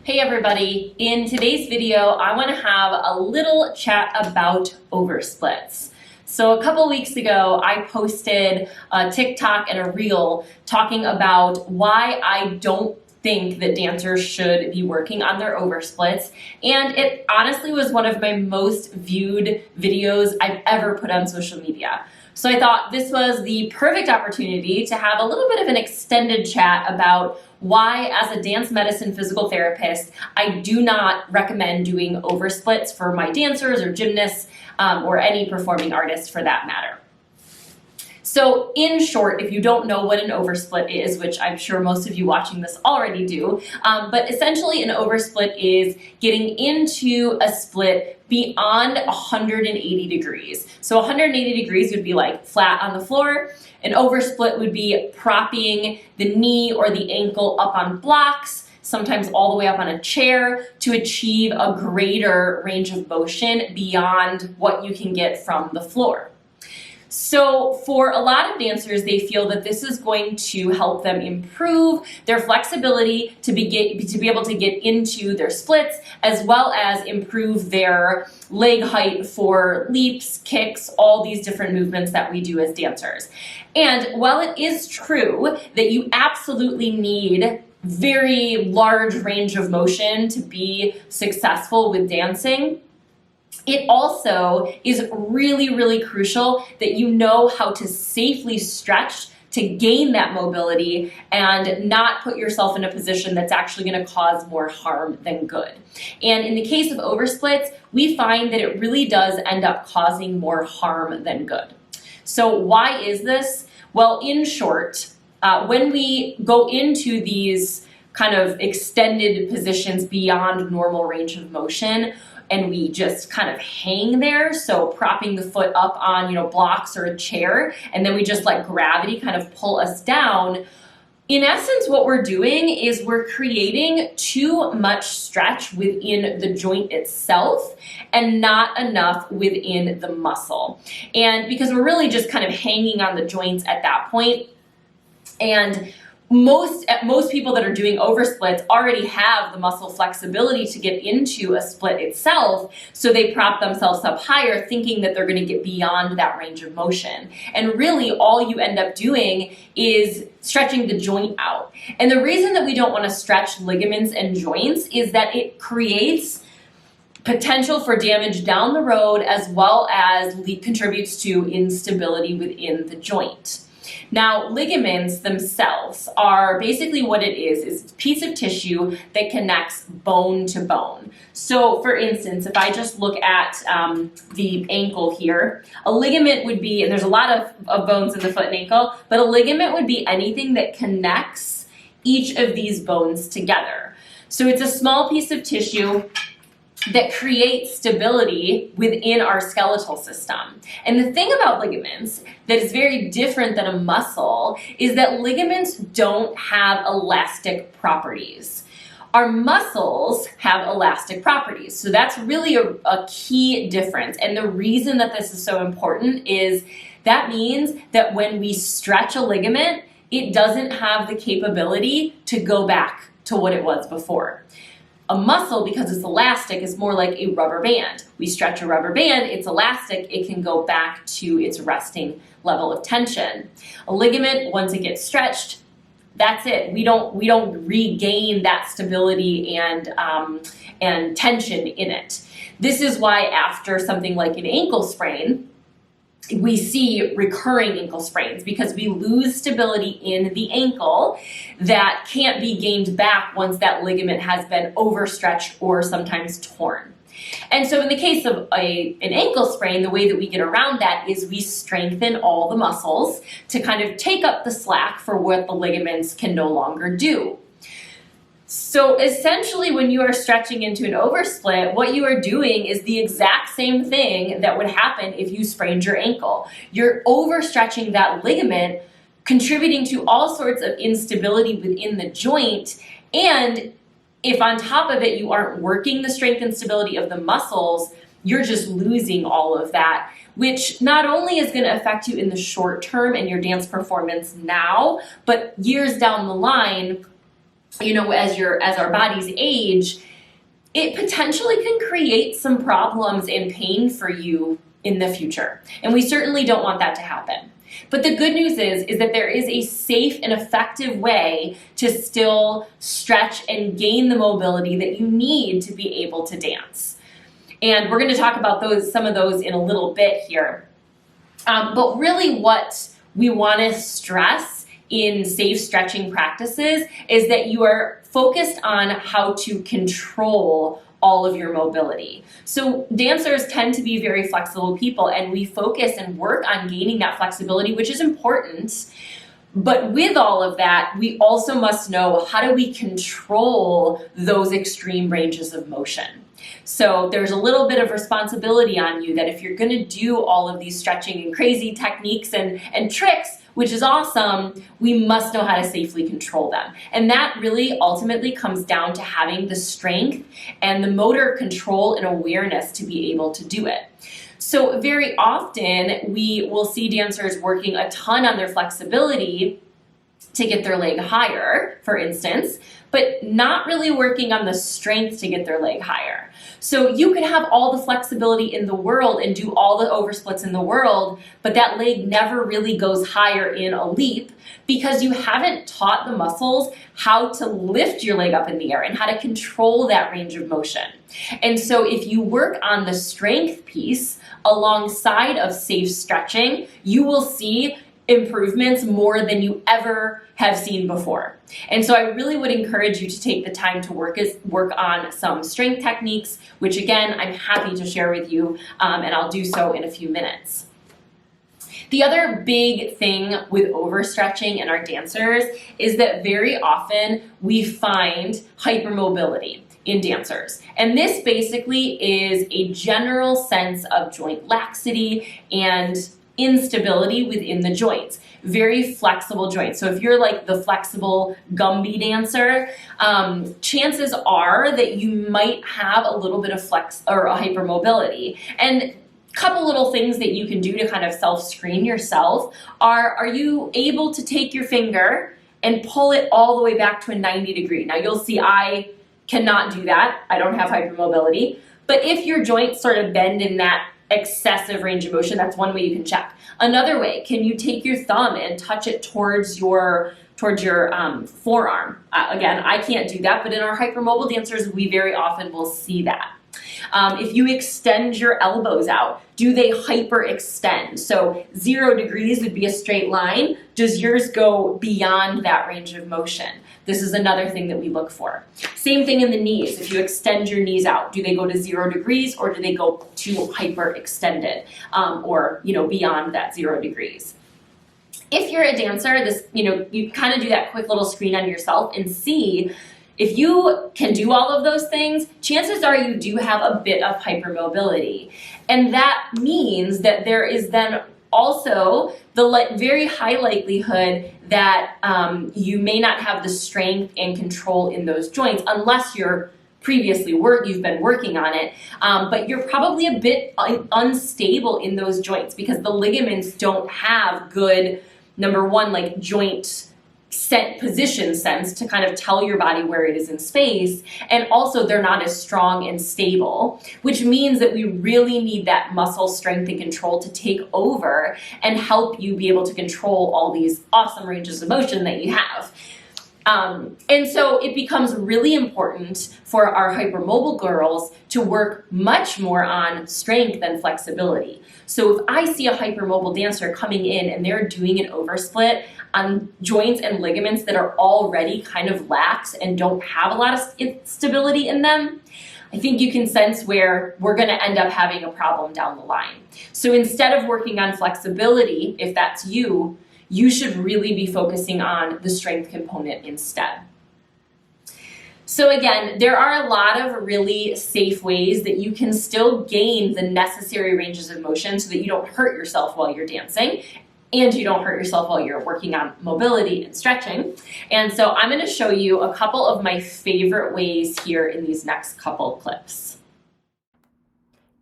Hey everybody, in today's video I want to have a little chat about oversplits. So a couple weeks ago I posted a TikTok and a reel talking about why I don't think that dancers should be working on their oversplits, and it honestly was one of my most viewed videos I've ever put on social media. So I thought this was the perfect opportunity to have a little bit of an extended chat about why, as a dance medicine physical therapist, I do not recommend doing oversplits for my dancers or gymnasts or any performing artists for that matter. So in short, if you don't know what an oversplit is, which I'm sure most of you watching this already do, but essentially an oversplit is getting into a split beyond 180 degrees. So 180 degrees would be like flat on the floor. An oversplit would be propping the knee or the ankle up on blocks, sometimes all the way up on a chair, to achieve a greater range of motion beyond what you can get from the floor. So for a lot of dancers, they feel that this is going to help them improve their flexibility to be able to get into their splits, as well as improve their leg height for leaps, kicks, all these different movements that we do as dancers. And while it is true that you absolutely need very large range of motion to be successful with dancing, it also is really, really crucial that you know how to safely stretch to gain that mobility and not put yourself in a position that's actually going to cause more harm than good. And in the case of oversplits, we find that it really does end up causing more harm than good. So why is this? Well, in short, when we go into these kind of extended positions beyond normal range of motion, and we just kind of hang there, so propping the foot up on, blocks or a chair, and then we just let gravity kind of pull us down. In essence, what we're doing is we're creating too much stretch within the joint itself and not enough within the muscle. And because we're really just kind of hanging on the joints at that point, and most people that are doing oversplits already have the muscle flexibility to get into a split itself, so they prop themselves up higher thinking that they're going to get beyond that range of motion. And really all you end up doing is stretching the joint out. And the reason that we don't want to stretch ligaments and joints is that it creates potential for damage down the road, as well as contributes to instability within the joint. Now, ligaments themselves are basically what it is a piece of tissue that connects bone to bone. So for instance, if I just look at the ankle here, a ligament would be, and there's a lot of bones in the foot and ankle, but a ligament would be anything that connects each of these bones together. So it's a small piece of tissue that creates stability within our skeletal system. And the thing about ligaments that is very different than a muscle is that ligaments don't have elastic properties. Our muscles have elastic properties. So that's really a key difference. And the reason that this is so important is that means that when we stretch a ligament, it doesn't have the capability to go back to what it was before. A muscle, because it's elastic, is more like a rubber band. We stretch a rubber band, it's elastic, it can go back to its resting level of tension. A ligament, once it gets stretched, that's it. We don't regain that stability and tension in it. This is why after something like an ankle sprain, we see recurring ankle sprains, because we lose stability in the ankle that can't be gained back once that ligament has been overstretched or sometimes torn. And so in the case of an ankle sprain, the way that we get around that is we strengthen all the muscles to kind of take up the slack for what the ligaments can no longer do. So essentially, when you are stretching into an oversplit, what you are doing is the exact same thing that would happen if you sprained your ankle. You're overstretching that ligament, contributing to all sorts of instability within the joint. And if on top of it you aren't working the strength and stability of the muscles, you're just losing all of that, which not only is going to affect you in the short term and your dance performance now, but years down the line, as our bodies age, it potentially can create some problems and pain for you in the future. And we certainly don't want that to happen. But the good news is that there is a safe and effective way to still stretch and gain the mobility that you need to be able to dance. And we're going to talk about some of those in a little bit here. But really what we want to stress in safe stretching practices is that you are focused on how to control all of your mobility. So dancers tend to be very flexible people, and we focus and work on gaining that flexibility, which is important. But with all of that, we also must know, how do we control those extreme ranges of motion? So there's a little bit of responsibility on you that if you're going to do all of these stretching and crazy techniques and tricks, which is awesome, we must know how to safely control them. And that really ultimately comes down to having the strength and the motor control and awareness to be able to do it. So very often we will see dancers working a ton on their flexibility to get their leg higher, for instance, but not really working on the strength to get their leg higher. So you could have all the flexibility in the world and do all the oversplits in the world, but that leg never really goes higher in a leap because you haven't taught the muscles how to lift your leg up in the air and how to control that range of motion. And so if you work on the strength piece alongside of safe stretching, you will see improvements more than you ever have seen before. And so I really would encourage you to take the time to work on some strength techniques, which again, I'm happy to share with you, and I'll do so in a few minutes. The other big thing with overstretching in our dancers is that very often we find hypermobility in dancers. And this basically is a general sense of joint laxity and instability within the joints. Very flexible joints. So if you're like the flexible Gumby dancer, chances are that you might have a little bit of flex or a hypermobility. And a couple little things that you can do to kind of self-screen yourself are you able to take your finger and pull it all the way back to a 90 degree? Now you'll see I cannot do that. I don't have hypermobility. But if your joints sort of bend in that excessive range of motion, that's one way you can check. Another way, can you take your thumb and touch it towards your forearm? Again, I can't do that, but in our hypermobile dancers, we very often will see that. If you extend your elbows out, do they hyperextend? So 0 degrees would be a straight line. Does yours go beyond that range of motion? This is another thing that we look for. Same thing in the knees. If you extend your knees out, do they go to 0 degrees or do they go to hyperextended or beyond that 0 degrees? If you're a dancer, you kind of do that quick little screen on yourself and see if you can do all of those things, chances are you do have a bit of hypermobility. And that means that there is then also the very high likelihood that you may not have the strength and control in those joints unless you've been working on it, but you're probably a bit unstable in those joints because the ligaments don't have good, number one, like joint position sense to kind of tell your body where it is in space, and also they're not as strong and stable, which means that we really need that muscle strength and control to take over and help you be able to control all these awesome ranges of motion that you have. And so it becomes really important for our hypermobile girls to work much more on strength and flexibility. So if I see a hypermobile dancer coming in and they're doing an oversplit on joints and ligaments that are already kind of lax and don't have a lot of stability in them, I think you can sense where we're going to end up having a problem down the line. So instead of working on flexibility, if that's you should really be focusing on the strength component instead. So again, there are a lot of really safe ways that you can still gain the necessary ranges of motion so that you don't hurt yourself while you're dancing and you don't hurt yourself while you're working on mobility and stretching. And so I'm going to show you a couple of my favorite ways here in these next couple clips.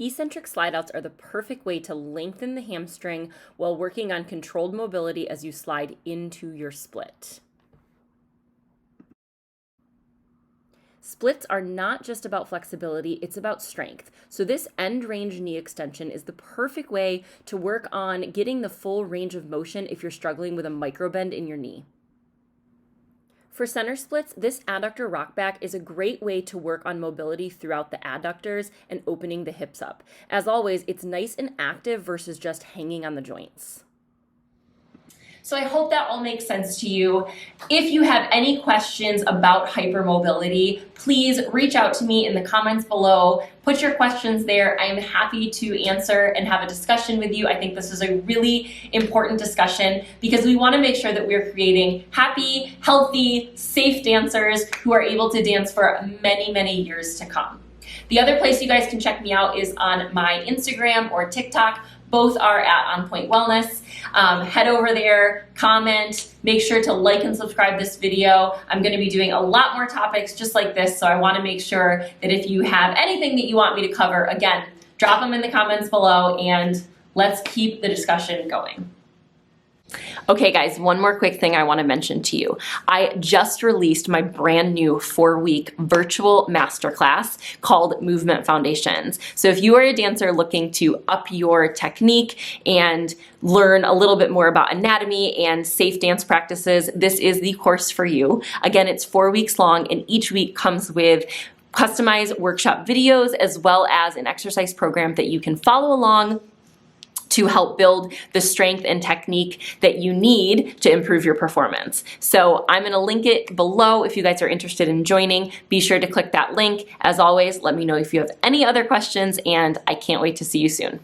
Eccentric slide-outs are the perfect way to lengthen the hamstring while working on controlled mobility as you slide into your split. Splits are not just about flexibility, it's about strength. So this end range knee extension is the perfect way to work on getting the full range of motion if you're struggling with a microbend in your knee. For center splits, this adductor rock back is a great way to work on mobility throughout the adductors and opening the hips up. As always, it's nice and active versus just hanging on the joints. So I hope that all makes sense to you. If you have any questions about hypermobility, please reach out to me in the comments below. Put your questions there. I am happy to answer and have a discussion with you. I think this is a really important discussion because we want to make sure that we're creating happy, healthy, safe dancers who are able to dance for many, many years to come. The other place you guys can check me out is on my Instagram or TikTok. Both are at On Pointe Wellness. Head over there, comment, make sure to like and subscribe this video. I'm going to be doing a lot more topics just like this, so I want to make sure that if you have anything that you want me to cover, again, drop them in the comments below and let's keep the discussion going. Okay guys, one more quick thing I want to mention to you. I just released my brand new 4-week virtual masterclass called Movement Foundations. So if you are a dancer looking to up your technique and learn a little bit more about anatomy and safe dance practices, this is the course for you. Again, it's 4 weeks long and each week comes with customized workshop videos as well as an exercise program that you can follow along to help build the strength and technique that you need to improve your performance. So I'm gonna link it below if you guys are interested in joining. Be sure to click that link. As always, let me know if you have any other questions and I can't wait to see you soon.